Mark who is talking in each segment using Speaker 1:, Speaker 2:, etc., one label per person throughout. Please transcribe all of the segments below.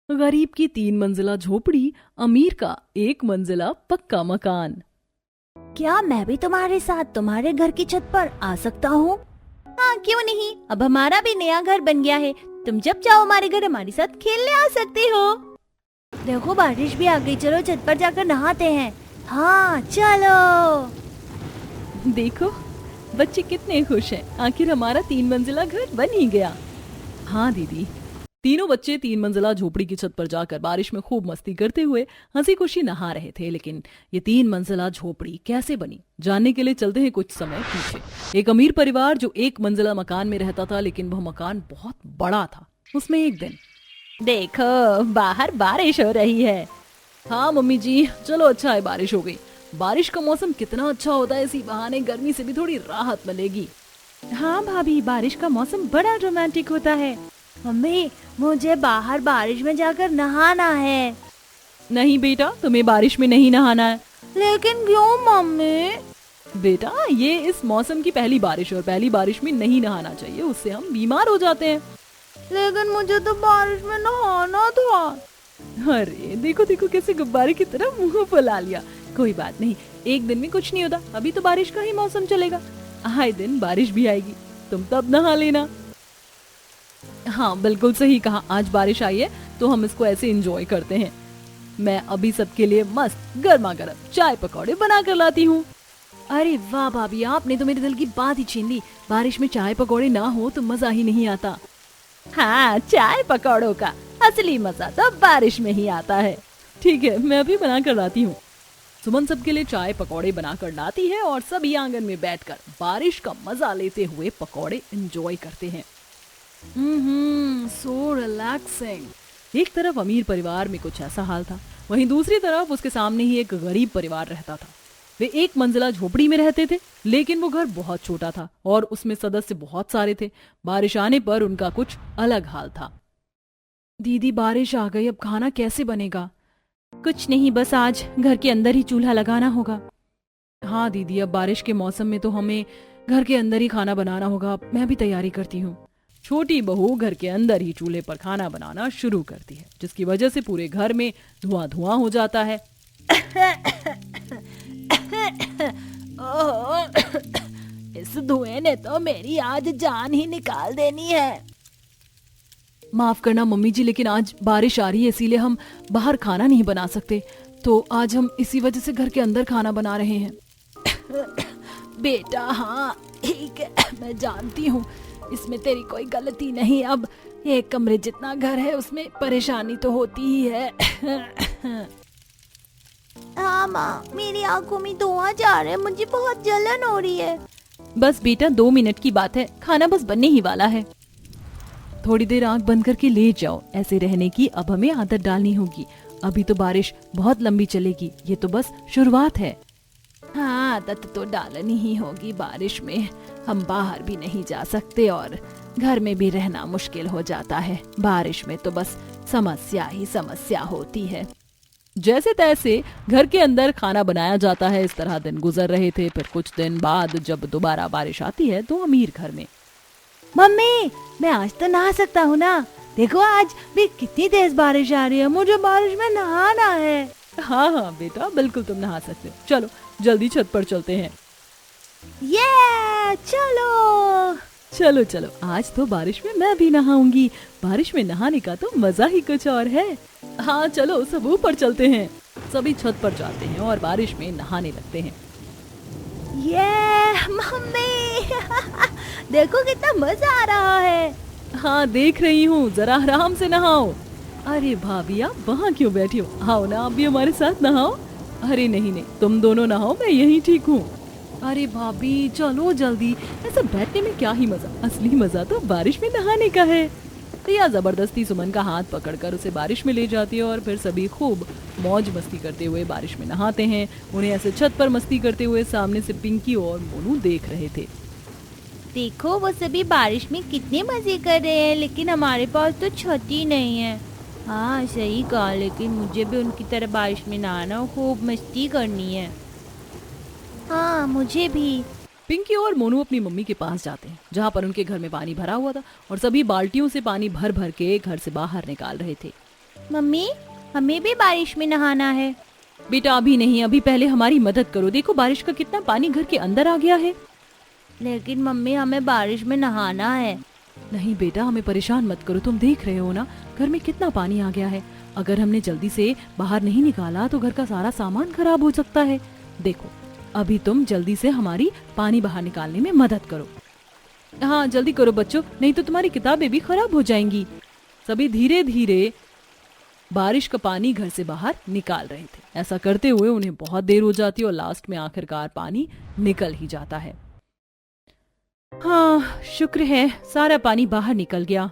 Speaker 1: गरीब की 3 मंजिला झोपड़ी, अमीर का 1 मंजिला पक्का मकान।
Speaker 2: क्या मैं भी तुम्हारे साथ तुम्हारे घर की छत पर आ सकता हूँ? हाँ, क्यों नहीं। अब हमारा भी नया घर बन गया है। तुम जब चाहो हमारे घर हमारे साथ खेलने आ सकते हो। देखो बारिश भी आ गई, चलो छत पर जाकर नहाते हैं। हाँ चलो।
Speaker 1: देखो बच्चे कितने खुश हैं, आखिर हमारा 3 मंजिला घर बन ही गया। हाँ दीदी। तीनों बच्चे 3 मंजिला झोपड़ी की छत पर जाकर बारिश में खूब मस्ती करते हुए हंसी खुशी नहा रहे थे। लेकिन ये 3 मंजिला झोपड़ी कैसे बनी, जानने के लिए चलते हैं कुछ समय पीछे। एक अमीर परिवार जो 1 मंजिला मकान में रहता था, लेकिन वह मकान बहुत बड़ा था। उसमें एक दिन,
Speaker 2: देखो बाहर बारिश हो रही है।
Speaker 1: हाँ मम्मी जी, चलो अच्छा है बारिश हो गई। बारिश का मौसम कितना अच्छा होता है, इसी बहाने गर्मी से भी थोड़ी राहत मिलेगी।
Speaker 2: हाँ भाभी, बारिश का मौसम बड़ा रोमांटिक होता है। मम्मी, मुझे बाहर बारिश में जाकर नहाना है।
Speaker 1: नहीं बेटा, तुम्हें बारिश में नहीं नहाना है।
Speaker 2: लेकिन क्यों मम्मी?
Speaker 1: बेटा, ये इस मौसम की पहली बारिश और पहली बारिश में नहीं नहाना चाहिए, उससे हम बीमार हो जाते हैं।
Speaker 2: लेकिन मुझे तो बारिश में नहाना था।
Speaker 1: अरे देखो देखो कैसे गुब्बारे की तरह मुंह फुला लिया। कोई बात नहीं, एक दिन में कुछ नहीं होता, अभी तो बारिश का ही मौसम चलेगा। आए दिन बारिश भी आएगी, तुम तब नहा लेना। हाँ बिल्कुल सही कहा, आज बारिश आई है तो हम इसको ऐसे एंजॉय करते हैं। मैं अभी सबके लिए मस्त गर्मा गर्म चाय पकौड़े बना कर लाती हूँ।
Speaker 2: अरे वाह भाभी, आपने तो मेरे दिल की बात ही छीन ली। बारिश में चाय पकौड़े ना हो तो मजा ही नहीं आता।
Speaker 1: हाँ, चाय पकौड़ों का असली मजा तो बारिश में ही आता है। ठीक है, मैं अभी बना कर लाती हूँ। सुमन सबके लिए चाय पकौड़े बनाकर लाती है और सभी आंगन में बैठकर बारिश का मजा लेते हुए पकौड़े एंजॉय करते हैं। So relaxing. एक तरफ अमीर परिवार में कुछ ऐसा हाल था, वहीं दूसरी तरफ उसके सामने ही एक गरीब परिवार रहता था। वे 1 मंजिला झोपड़ी में रहते थे, लेकिन वो घर बहुत छोटा था और उसमें सदस्य बहुत सारे थे। बारिश आने पर उनका कुछ अलग हाल था। दीदी बारिश आ गई, अब खाना कैसे बनेगा?
Speaker 2: कुछ नहीं, बस आज घर के अंदर ही चूल्हा लगाना होगा।
Speaker 1: हाँ दीदी, अब बारिश के मौसम में तो हमें घर के अंदर ही खाना बनाना होगा। मैं भी तैयारी करती हूँ। छोटी बहू घर के अंदर ही चूल्हे पर खाना बनाना शुरू करती है, जिसकी वजह से पूरे घर में धुआं धुआं हो जाता है।
Speaker 2: इस धुएं ने तो मेरी आज जान ही निकाल देनी है।
Speaker 1: माफ करना मम्मी जी, लेकिन आज बारिश आ रही है, इसीलिए हम बाहर खाना नहीं बना सकते। तो आज हम इसी वजह से घर के अंदर खाना बना रहे हैं।
Speaker 2: बेटा हाँ ठीक है, मैं जानती हूँ, इसमें तेरी कोई गलती नहीं। अब एक कमरे जितना घर है, उसमें परेशानी तो होती ही है। हाँ माँ, मेरी आंखों में धुआं जा रहा है, मुझे बहुत जलन हो रही है।
Speaker 1: बस बेटा 2 मिनट की बात है, खाना बस बनने ही वाला है। थोड़ी देर आंख बंद करके लेट जाओ। ऐसे रहने की अब हमें आदत डालनी होगी। अभी तो बारिश बहुत लंबी चलेगी, ये तो बस शुरुआत है।
Speaker 2: हाँ, आदत तो डालनी ही होगी। बारिश में हम बाहर भी नहीं जा सकते और घर में भी रहना मुश्किल हो जाता है। बारिश में तो बस समस्या ही समस्या होती है।
Speaker 1: जैसे तैसे घर के अंदर खाना बनाया जाता है। इस तरह दिन गुजर रहे थे। फिर कुछ दिन बाद जब दोबारा बारिश आती है तो अमीर घर में,
Speaker 2: मम्मी मैं आज तो नहा सकता हूँ ना? देखो आज भी कितनी तेज बारिश आ रही है, मुझे बारिश में नहाना है।
Speaker 1: हाँ हाँ बेटा, बिल्कुल तुम नहा सकते हो। चलो जल्दी छत पर चलते हैं।
Speaker 2: ये चलो
Speaker 1: चलो चलो, आज तो बारिश में मैं भी नहाऊंगी। बारिश में नहाने का तो मजा ही कुछ और है। हाँ चलो सब ऊपर चलते हैं। सभी छत पर जाते हैं और बारिश में नहाने लगते हैं।
Speaker 2: ये मम्मी देखो कितना मजा आ रहा है।
Speaker 1: हाँ देख रही हूँ, जरा आराम से नहाओ। अरे भाभी आप वहाँ क्यों बैठी हो, आओ ना आप भी हमारे साथ नहाओ। अरे नहीं नहीं, तुम दोनों नहाओ, मैं यहीं ठीक हूँ। अरे भाभी चलो जल्दी, ऐसा बैठने में क्या ही मजा, असली मजा तो बारिश में नहाने का है। रिया जबरदस्ती सुमन का हाथ पकड़कर उसे बारिश में ले जाती है और फिर सभी खूब मौज मस्ती करते हुए बारिश में नहाते हैं। उन्हें ऐसे छत पर मस्ती करते हुए सामने से पिंकी और मोनू देख रहे थे।
Speaker 2: देखो वो सभी बारिश में कितने मजे कर रहे हैं, लेकिन हमारे पास तो छत ही नहीं है। हाँ सही कहा, लेकिन मुझे भी उनकी तरह बारिश में नहाना और खूब मस्ती करनी है। हाँ मुझे भी।
Speaker 1: पिंकी और मोनू अपनी मम्मी के पास जाते हैं, जहाँ पर उनके घर में पानी भरा हुआ था और सभी बाल्टियों से पानी भर भर के घर से बाहर निकाल रहे थे।
Speaker 2: मम्मी, हमें भी बारिश में नहाना है।
Speaker 1: बेटा अभी नहीं, अभी पहले हमारी मदद करो। देखो बारिश का कितना पानी घर के अंदर आ गया है।
Speaker 2: लेकिन मम्मी, हमें बारिश में नहाना है।
Speaker 1: नहीं बेटा, हमें परेशान मत करो। तुम देख रहे हो ना घर में कितना पानी आ गया है। अगर हमने जल्दी से बाहर नहीं निकाला तो घर का सारा सामान खराब हो सकता है। देखो अभी तुम जल्दी से हमारी पानी बाहर निकालने में मदद करो। हाँ जल्दी करो बच्चों, नहीं तो तुम्हारी किताबें भी खराब हो जाएंगी। सभी धीरे धीरे बारिश का पानी घर से बाहर निकाल रहे थे। ऐसा करते हुए उन्हें बहुत देर हो जाती और लास्ट में आखिरकार पानी निकल ही जाता है। हाँ शुक्र है सारा पानी बाहर निकल गया।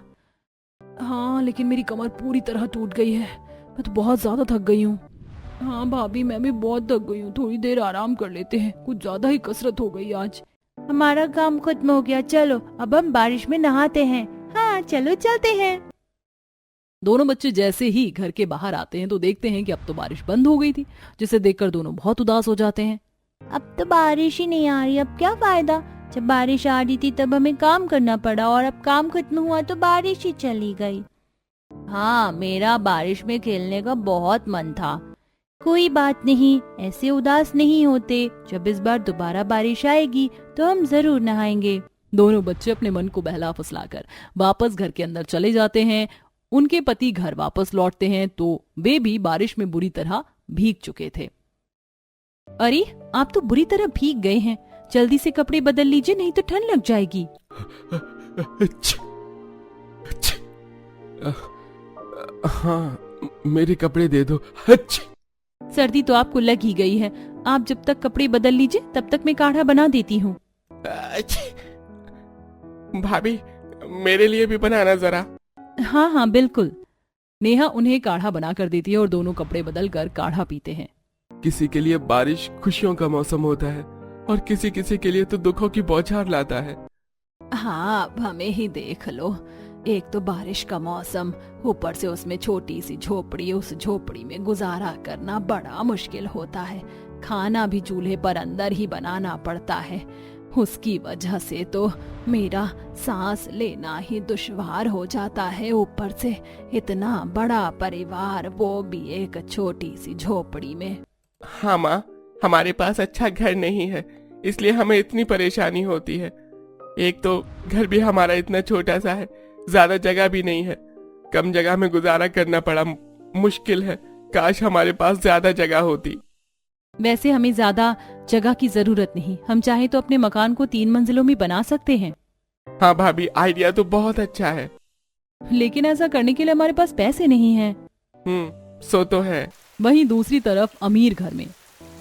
Speaker 1: हाँ लेकिन मेरी कमर पूरी तरह टूट गई है। मैं तो बहुत ज्यादा थक गई हूँ। हाँ भाभी मैं भी बहुत थक गई हूँ, थोड़ी देर आराम कर लेते हैं। कुछ ज्यादा ही कसरत हो गई आज।
Speaker 2: हमारा काम खत्म हो गया, चलो अब हम बारिश में नहाते हैं। हाँ चलो चलते हैं।
Speaker 1: दोनों बच्चे जैसे ही घर के बाहर आते हैं तो देखते हैं कि अब तो बारिश बंद हो गई थी, जिसे देखकर दोनों बहुत उदास हो जाते हैं।
Speaker 2: अब तो बारिश ही नहीं आ रही, अब क्या फायदा। जब बारिश आ रही थी तब हमें काम करना पड़ा और अब काम खत्म हुआ तो बारिश ही चली गई। हाँ, मेरा बारिश में खेलने का बहुत मन था। कोई बात नहीं, ऐसे उदास नहीं होते। जब इस बार दोबारा बारिश आएगी तो हम जरूर नहाएंगे।
Speaker 1: दोनों बच्चे अपने मन को बहला फुसलाकर वापस घर के अंदर चले जाते हैं। उनके पति घर वापस लौटते हैं तो वे भी बारिश में बुरी तरह भीग चुके थे। अरे आप तो बुरी तरह भीग गए हैं, जल्दी से कपड़े बदल लीजिए नहीं तो ठंड लग जाएगी।
Speaker 3: हाँ मेरे कपड़े दे दो।
Speaker 1: सर्दी तो आपको लग ही गई है। आप जब तक कपड़े बदल लीजिए तब तक मैं काढ़ा बना देती हूँ।
Speaker 3: भाभी मेरे लिए भी बनाना जरा।
Speaker 1: हाँ हाँ बिल्कुल। नेहा उन्हें काढ़ा बना कर देती है और दोनों कपड़े बदल कर काढ़ा पीते हैं।
Speaker 3: किसी के लिए बारिश खुशियों का मौसम होता है और किसी किसी के लिए तो दुखों की बौछार लाता है।
Speaker 1: हाँ अब हमें ही देख लो, एक तो बारिश का मौसम, ऊपर से उसमें छोटी सी झोपड़ी, उस झोपड़ी में गुजारा करना बड़ा मुश्किल होता है। खाना भी चूल्हे पर अंदर ही बनाना पड़ता है। उसकी वजह से तो मेरा सांस लेना ही दुश्वार हो जाता है। ऊपर से इतना बड़ा परिवार, वो भी एक छोटी सी झोपड़ी में।
Speaker 3: हाँ माँ, हमारे पास अच्छा घर नहीं है इसलिए हमें इतनी परेशानी होती है। एक तो घर भी हमारा इतना छोटा सा है, ज्यादा जगह भी नहीं है। कम जगह में गुजारा करना पड़ा मुश्किल है। काश हमारे पास ज्यादा जगह होती।
Speaker 1: वैसे हमें ज्यादा जगह की जरूरत नहीं, हम चाहे तो अपने मकान को 3 मंजिलों में बना सकते हैं।
Speaker 3: हाँ भाभी, आइडिया तो बहुत अच्छा है।
Speaker 1: लेकिन ऐसा करने के लिए हमारे पास पैसे नहीं हैं।
Speaker 3: सो तो है।
Speaker 1: वहीं दूसरी तरफ अमीर घर में,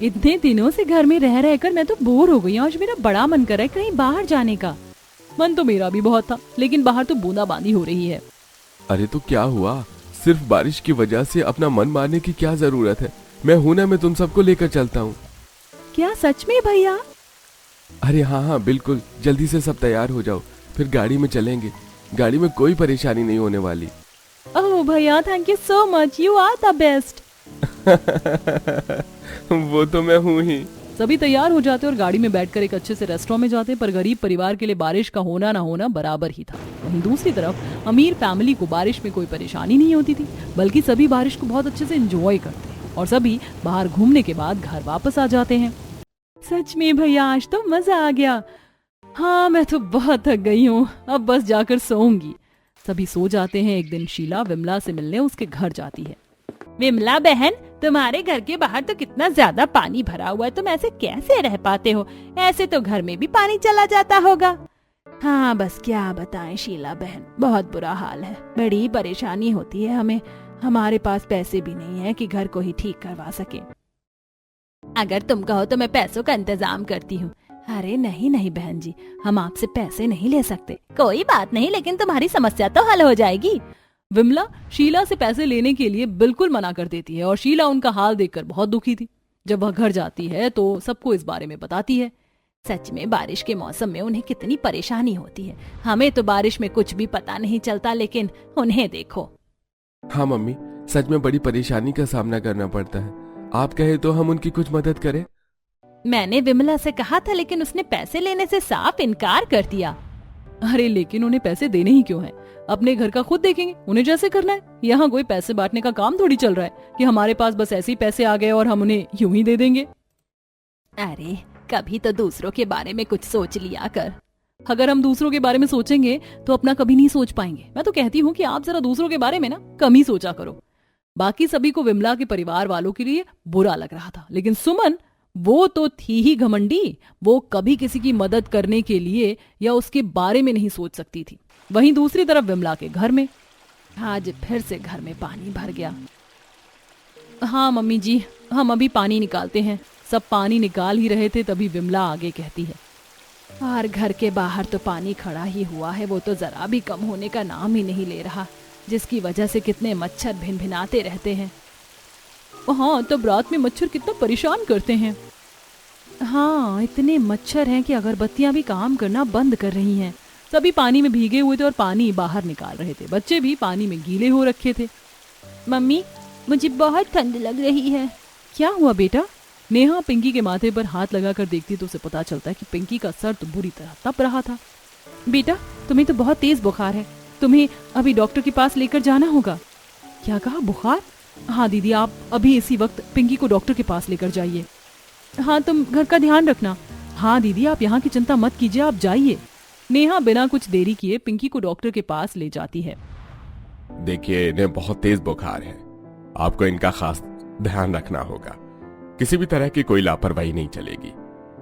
Speaker 1: इतने दिनों से घर में रह रहकर मैं तो बोर हो गई हूँ। आज मेरा बड़ा मन कर रहा है कहीं बाहर जाने का। मन तो मेरा भी बहुत था, लेकिन बाहर तो बूंदाबांदी हो रही है।
Speaker 3: अरे तो क्या हुआ, सिर्फ बारिश की वजह से अपना मन मारने की क्या जरूरत है। मैं हूं ना, मैं तुम सबको लेकर चलता हूँ।
Speaker 1: क्या सच में भैया?
Speaker 3: अरे हाँ हाँ बिल्कुल, जल्दी से सब तैयार हो जाओ, फिर गाड़ी में चलेंगे। गाड़ी में कोई परेशानी नहीं होने वाली।
Speaker 1: ओह भैया, thank you so much, you are the best.
Speaker 3: वो तो मैं हूँ ही।
Speaker 1: सभी तैयार हो जाते और गाड़ी में बैठकर एक अच्छे से रेस्टोरेंट में जाते, पर गरीब परिवार के लिए बारिश का होना ना होना बराबर ही था। वहीं दूसरी तरफ अमीर फैमिली को बारिश में कोई परेशानी नहीं होती थी, बल्कि सभी बारिश को बहुत अच्छे से एंजॉय करते हैं और सभी बाहर घूमने के बाद घर वापस आ जाते हैं। सच में भैया, आज तो मजा आ गया। हाँ मैं तो बहुत थक गई हूँ, अब बस जाकर सोऊंगी। सभी सो जाते हैं। एक दिन शीला विमला से मिलने उसके घर जाती है। विमला बहन, तुम्हारे घर के बाहर तो कितना ज्यादा पानी भरा हुआ है, तुम ऐसे कैसे रह पाते हो? ऐसे तो घर में भी पानी चला जाता होगा। हाँ बस क्या बताएं शीला बहन, बहुत बुरा हाल है। बड़ी परेशानी होती है हमें। हमारे पास पैसे भी नहीं है कि घर को ही ठीक करवा सके। अगर तुम कहो तो मैं पैसों का इंतजाम करती हूँ। अरे नहीं नहीं बहन जी, हम आपसे पैसे नहीं ले सकते। कोई बात नहीं, लेकिन तुम्हारी समस्या तो हल हो जाएगी। विमला शीला से पैसे लेने के लिए बिल्कुल मना कर देती है और शीला उनका हाल देखकर बहुत दुखी थी। जब वह घर जाती है तो सबको इस बारे में बताती है। सच में बारिश के मौसम में उन्हें कितनी परेशानी होती है। हमें तो बारिश में कुछ भी पता नहीं चलता, लेकिन उन्हें देखो।
Speaker 3: हाँ मम्मी, सच में बड़ी परेशानी का सामना करना पड़ता है। आप कहे तो हम उनकी कुछ मदद करें।
Speaker 1: मैंने विमला से कहा था, लेकिन उसने पैसे लेने से साफ इनकार कर दिया। अरे लेकिन उन्हें पैसे देने ही क्यों हैं? अपने घर का खुद देखेंगे, उन्हें जैसे करना है। यहाँ कोई पैसे बांटने का काम थोड़ी चल रहा है कि हमारे पास बस ऐसे ही पैसे आ गए और हम उन्हें यूं ही दे देंगे।
Speaker 2: अरे कभी तो दूसरों के बारे में कुछ सोच लिया कर।
Speaker 1: अगर हम दूसरों के बारे में सोचेंगे तो अपना कभी नहीं सोच पाएंगे। मैं तो कहती हूँ कि आप जरा दूसरों के बारे में ना कम ही सोचा करो। बाकी सभी को विमला के परिवार वालों के लिए बुरा लग रहा था, लेकिन सुमन वो तो थी ही घमंडी। वो कभी किसी की मदद करने के लिए या उसके बारे में नहीं सोच सकती थी। वहीं दूसरी तरफ विमला के घर में आज फिर से घर में पानी भर गया। हाँ मम्मी जी, हम अभी पानी निकालते हैं। सब पानी निकाल ही रहे थे तभी विमला आगे कहती है, और घर के बाहर तो पानी खड़ा ही हुआ है, वो तो जरा भी कम होने का नाम ही नहीं ले रहा, जिसकी वजह से कितने मच्छर भिनभिनाते रहते हैं। हाँ, तब रात में मच्छर कितना परेशान करते हैं। हाँ, इतने मच्छर हैं कि अगरबत्तियां भी काम करना बंद कर रही हैं। सभी पानी में भीगे हुए थे और पानी बाहर निकाल रहे थे। बच्चे भी पानी में गीले हो रखे थे।
Speaker 2: मम्मी, मुझे बहुत ठंड लग रही है।
Speaker 1: क्या हुआ बेटा? नेहा पिंकी के माथे पर हाथ लगाकर देखती तो उसे पता चलता है कि पिंकी का सर तो बुरी तरह तप रहा था। बेटा, तुम्हें तो बहुत तेज बुखार है, तुम्हें अभी डॉक्टर के पास लेकर जाना होगा। क्या कहा, बुखार? हाँ दीदी, आप अभी इसी वक्त पिंकी को डॉक्टर के पास लेकर जाइए। हाँ, तुम घर का ध्यान रखना। हाँ दीदी, आप यहाँ की चिंता मत कीजिए, आप जाइए। नेहा बिना कुछ देरी किए पिंकी को डॉक्टर के पास ले जाती है।
Speaker 3: देखिए, इन्हें बहुत तेज बुखार है, आपको इनका खास ध्यान रखना होगा। किसी भी तरह की कोई लापरवाही नहीं चलेगी।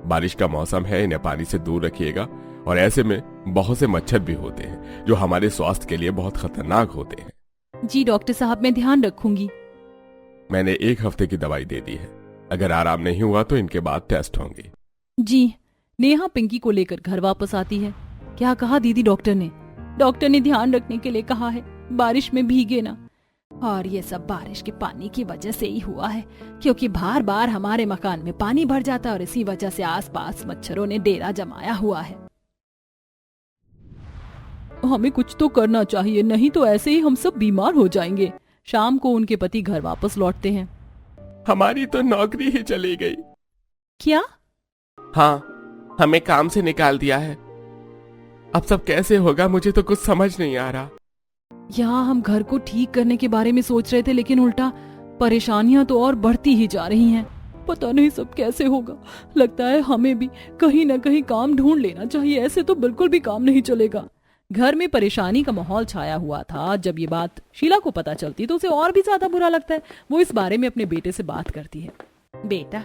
Speaker 3: बारिश का मौसम है, इन्हें पानी से दूर रखिएगा। और ऐसे में बहुत से मच्छर भी होते हैं जो हमारे स्वास्थ्य के लिए बहुत खतरनाक होते हैं।
Speaker 1: जी डॉक्टर साहब, मैं ध्यान रखूंगी।
Speaker 3: मैंने 1 हफ्ते की दवाई दे दी है, अगर आराम नहीं हुआ तो इनके बाद टेस्ट होंगे।
Speaker 1: जी। नेहा पिंकी को लेकर घर वापस आती है। क्या कहा दीदी डॉक्टर ने? डॉक्टर ने ध्यान रखने के लिए कहा है, बारिश में भीगे ना। और ये सब बारिश के पानी की वजह से ही हुआ है, क्योंकि बार बार हमारे मकान में पानी भर जाता है और इसी वजह से आसपास मच्छरों ने डेरा जमाया हुआ है। हमें कुछ तो करना चाहिए, नहीं तो ऐसे ही हम सब बीमार हो जाएंगे। शाम को उनके पति घर वापस लौटते हैं।
Speaker 3: हमारी तो नौकरी ही चली गई।
Speaker 1: क्या?
Speaker 3: हाँ, हमें काम से निकाल दिया है। अब सब कैसे होगा, मुझे तो कुछ समझ नहीं आ रहा।
Speaker 1: यहाँ हम घर को ठीक करने के बारे में सोच रहे थे, लेकिन उल्टा परेशानियां तो और बढ़ती ही जा रही हैं। पता नहीं सब कैसे होगा। लगता है हमें भी कहीं ना कहीं काम ढूंढ लेना चाहिए, ऐसे तो बिल्कुल भी काम नहीं चलेगा। घर में परेशानी का माहौल छाया हुआ था। जब ये बात शीला को पता चलती तो उसे और भी ज्यादा बुरा लगता है। वो इस बारे में अपने बेटे से बात करती है।
Speaker 2: बेटा,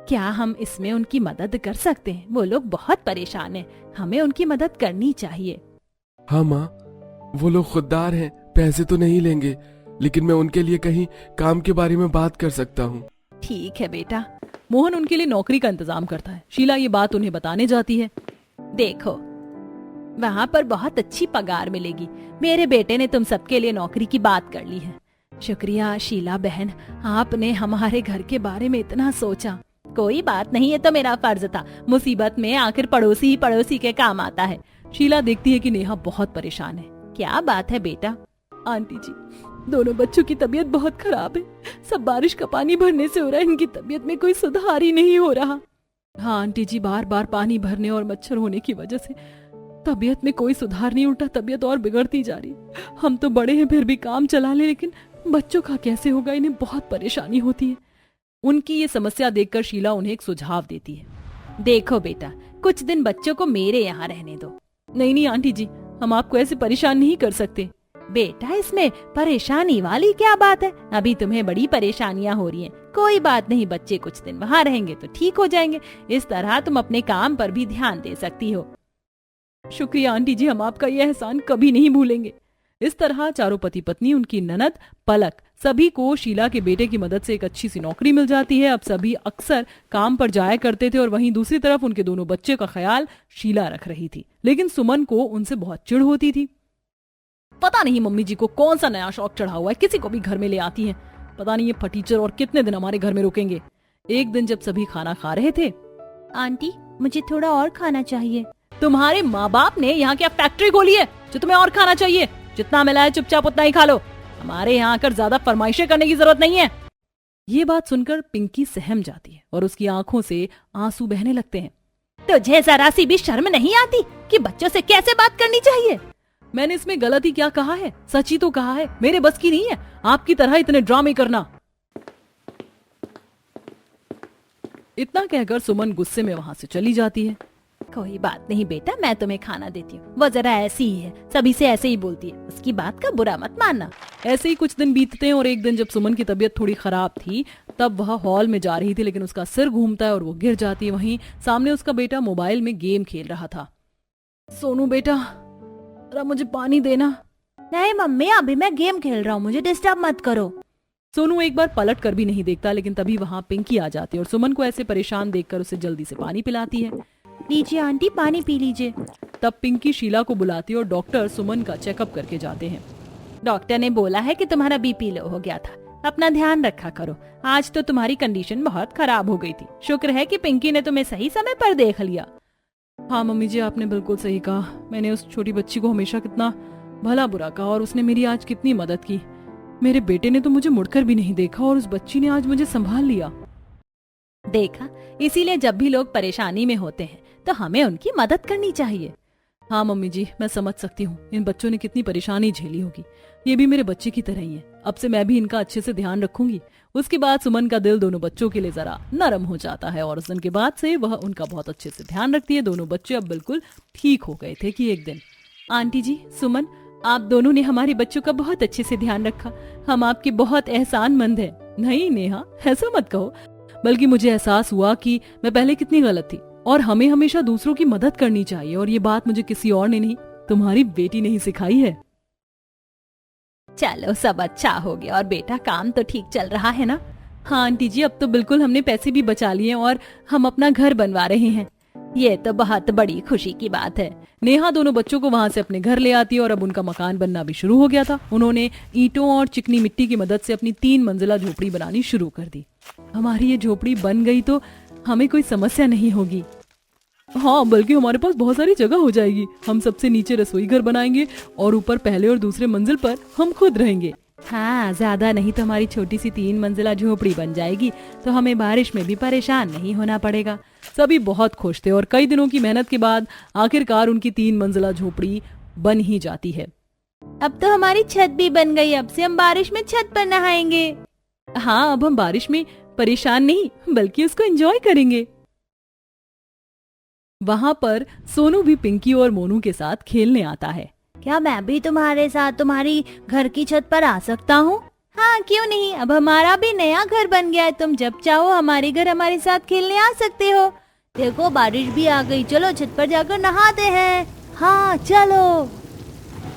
Speaker 2: क्या हम इसमें उनकी मदद कर सकते हैं? वो लोग बहुत परेशान हैं, हमें उनकी मदद करनी चाहिए।
Speaker 3: हाँ माँ, वो लोग खुददार हैं, पैसे तो नहीं लेंगे, लेकिन मैं उनके लिए कहीं काम के बारे में बात कर सकता हूँ।
Speaker 2: ठीक है बेटा।
Speaker 1: मोहन उनके लिए नौकरी का इंतजाम करता है। शीला ये बात उन्हें बताने जाती है।
Speaker 2: देखो, वहाँ पर बहुत अच्छी पगार मिलेगी। मेरे बेटे ने तुम सबके लिए नौकरी की बात कर ली है। शुक्रिया शीला बहन, आपने हमारे घर के बारे में इतना सोचा। कोई बात नहीं, है तो मेरा फर्ज था। मुसीबत में आखिर पड़ोसी ही पड़ोसी के काम आता है।
Speaker 1: शीला देखती है कि नेहा बहुत परेशान है।
Speaker 2: क्या बात है बेटा?
Speaker 1: आंटी जी, दोनों बच्चों की तबीयत बहुत खराब है। सब बारिश का पानी भरने से हो रहा है, इनकी तबीयत में कोई सुधार ही नहीं हो रहा। हाँ आंटी जी, बार बार पानी भरने और मच्छर होने की वजह से तबीयत में कोई सुधार नहीं, उल्टा तबीयत और बिगड़ती जा रही। हम तो बड़े हैं फिर भी काम चला ले, लेकिन बच्चों का कैसे होगा? इन्हें बहुत परेशानी होती है। उनकी ये समस्या देखकर शीला उन्हें एक सुझाव देती है।
Speaker 2: देखो बेटा, कुछ दिन बच्चों को मेरे यहाँ रहने दो।
Speaker 1: नहीं नहीं आंटी जी, हम आपको ऐसे परेशान नहीं कर सकते।
Speaker 2: बेटा, इसमें परेशानी वाली क्या बात है? अभी तुम्हें बड़ी परेशानियां हो रही हैं। कोई बात नहीं, बच्चे कुछ दिन वहाँ रहेंगे तो ठीक हो जाएंगे। इस तरह तुम अपने काम पर भी ध्यान दे सकती हो।
Speaker 1: शुक्रिया आंटी जी, हम आपका यह एहसान कभी नहीं भूलेंगे। इस तरह चारों पति पत्नी, उनकी ननद पलक, सभी को शीला के बेटे की मदद से एक अच्छी सी नौकरी मिल जाती है। अब सभी अक्सर काम पर जाया करते थे और वहीं दूसरी तरफ उनके दोनों बच्चे का ख्याल शीला रख रही थी। लेकिन सुमन को उनसे बहुत चिढ़ होती थी। पता नहीं मम्मी जी को कौन सा नया शौक चढ़ा हुआ है, किसी को भी घर में ले आती हैं। पता नहीं ये फटीचर और कितने दिन हमारे घर में रुकेंगे। एक दिन जब सभी खाना खा रहे थे,
Speaker 2: आंटी मुझे थोड़ा और खाना चाहिए।
Speaker 1: तुम्हारे माँ बाप ने यहाँ क्या फैक्ट्री खोली है जो तुम्हें और खाना चाहिए? जितना मिला है चुपचाप उतना ही खा लो। हमारे यहाँ आकर ज्यादा फरमाइशें करने की जरूरत नहीं है। ये बात सुनकर पिंकी सहम जाती है और उसकी आंखों से आंसू बहने लगते हैं।
Speaker 2: तुझे जरा सी भी शर्म नहीं आती कि बच्चों से कैसे बात करनी चाहिए?
Speaker 1: मैंने इसमें गलती क्या कहा है? सच ही तो कहा है। मेरे बस की नहीं है आपकी तरह इतने ड्रामे करना। इतना कहकर सुमन गुस्से में वहां से चली जाती है।
Speaker 2: कोई बात नहीं बेटा, मैं तुम्हें खाना देती हूँ। वो जरा ऐसी ही है, सभी से ऐसे ही बोलती है, उसकी बात का बुरा मत मानना।
Speaker 1: ऐसे ही कुछ दिन बीतते हैं और एक दिन जब सुमन की तबीयत थोड़ी खराब थी तब वह हॉल में जा रही थी, लेकिन उसका सिर घूमता है और वो गिर जाती है। वहीं सामने उसका बेटा मोबाइल में गेम खेल रहा था। सोनू बेटा जरा मुझे पानी देना।
Speaker 2: नहीं मम्मी, अभी मैं गेम खेल रहा हूँ, मुझे डिस्टर्ब मत करो।
Speaker 1: सोनू एक बार पलट कर भी नहीं देखता, लेकिन तभी वहां पिंकी आ जाती है और सुमन को ऐसे परेशान देखकर उसे जल्दी से पानी पिलाती है।
Speaker 2: लीजिए आंटी, पानी पी लीजिए।
Speaker 1: तब पिंकी शीला को बुलाती है और डॉक्टर सुमन का चेकअप करके जाते हैं।
Speaker 2: डॉक्टर ने बोला है कि तुम्हारा बीपी लो हो गया था, अपना ध्यान रखा करो। आज तो तुम्हारी कंडीशन बहुत खराब हो गई थी। शुक्र है कि पिंकी ने तुम्हें सही समय पर देख लिया।
Speaker 1: हाँ मम्मी जी, आपने बिल्कुल सही कहा। मैंने उस छोटी बच्ची को हमेशा कितना भला बुरा कहा और उसने मेरी आज कितनी मदद की। मेरे बेटे ने तो मुझे मुड़कर भी नहीं देखा और उस बच्ची ने आज मुझे संभाल लिया।
Speaker 2: देखा, इसीलिए जब भी लोग परेशानी में होते हैं तो हमें उनकी मदद करनी चाहिए।
Speaker 1: हाँ मम्मी जी, मैं समझ सकती हूँ इन बच्चों ने कितनी परेशानी झेली होगी। ये भी मेरे बच्चे की तरह ही है। अब से मैं भी इनका अच्छे से ध्यान रखूंगी। उसके बाद सुमन का दिल दोनों बच्चों के लिए जरा नरम हो जाता है और उस दिन के बाद से वह उनका बहुत अच्छे से ध्यान रखती है। दोनों बच्चे अब बिल्कुल ठीक हो गए थे कि एक दिन,
Speaker 2: आंटी जी, सुमन, आप दोनों ने हमारे बच्चों का बहुत अच्छे से ध्यान रखा। हम आपके बहुत एहसानमंद हैं।
Speaker 1: नहीं नेहा, ऐसा मत कहो, बल्कि मुझे एहसास हुआ कि मैं पहले कितनी गलत थी और हमें हमेशा दूसरों की मदद करनी चाहिए। और ये बात मुझे किसी और ने नहीं, तुम्हारी बेटी ने ही सिखाई है।
Speaker 2: चलो सब अच्छा हो गया। और बेटा, काम तो ठीक चल रहा है ना?
Speaker 1: हाँ आंटी जी, अब तो बिल्कुल हमने पैसे भी बचा लिए और हम अपना घर बनवा रहे हैं।
Speaker 2: ये तो बहुत बड़ी खुशी की बात है।
Speaker 1: नेहा दोनों बच्चों को वहां से अपने घर ले आती है और अब उनका मकान बनना भी शुरू हो गया था। उन्होंने ईंटों और चिकनी मिट्टी की मदद से अपनी 3 मंजिला झोपड़ी बनानी शुरू कर दी। हमारी ये झोपड़ी बन गई तो हमें कोई समस्या नहीं होगी। हाँ, बल्कि हमारे पास बहुत सारी जगह हो जाएगी। हम सबसे नीचे रसोई घर बनाएंगे और ऊपर पहले और दूसरे मंजिल पर हम खुद रहेंगे।
Speaker 2: हाँ, ज्यादा नहीं तो हमारी छोटी सी 3 मंजिला झोपड़ी बन जाएगी, तो हमें बारिश में भी परेशान नहीं होना पड़ेगा।
Speaker 1: सभी बहुत खुश थे और कई दिनों की मेहनत के बाद आखिरकार उनकी 3 मंजिला झोपड़ी बन ही जाती है।
Speaker 2: अब तो हमारी छत भी बन गई। अब से हम बारिश में छत पर नहाएंगे।
Speaker 1: हाँ, अब हम बारिश में परेशान नहीं बल्कि उसको एंजॉय करेंगे। वहाँ पर सोनू भी पिंकी और मोनू के साथ खेलने आता है।
Speaker 2: क्या मैं भी तुम्हारे साथ तुम्हारी घर की छत पर आ सकता हूँ? हाँ, क्यों नहीं। अब हमारा भी नया घर बन गया है। तुम जब चाहो हमारे घर हमारे साथ खेलने आ सकते हो। देखो, बारिश भी आ गई। चलो छत पर जाकर नहाते हैं। हाँ चलो।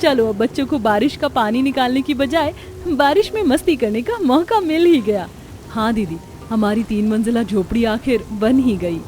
Speaker 1: चलो, अब बच्चों को बारिश का पानी निकालने की बजाय बारिश में मस्ती करने का मौका मिल ही गया। हाँ दीदी, हमारी 3 मंजिला झोपड़ी आखिर बन ही गई।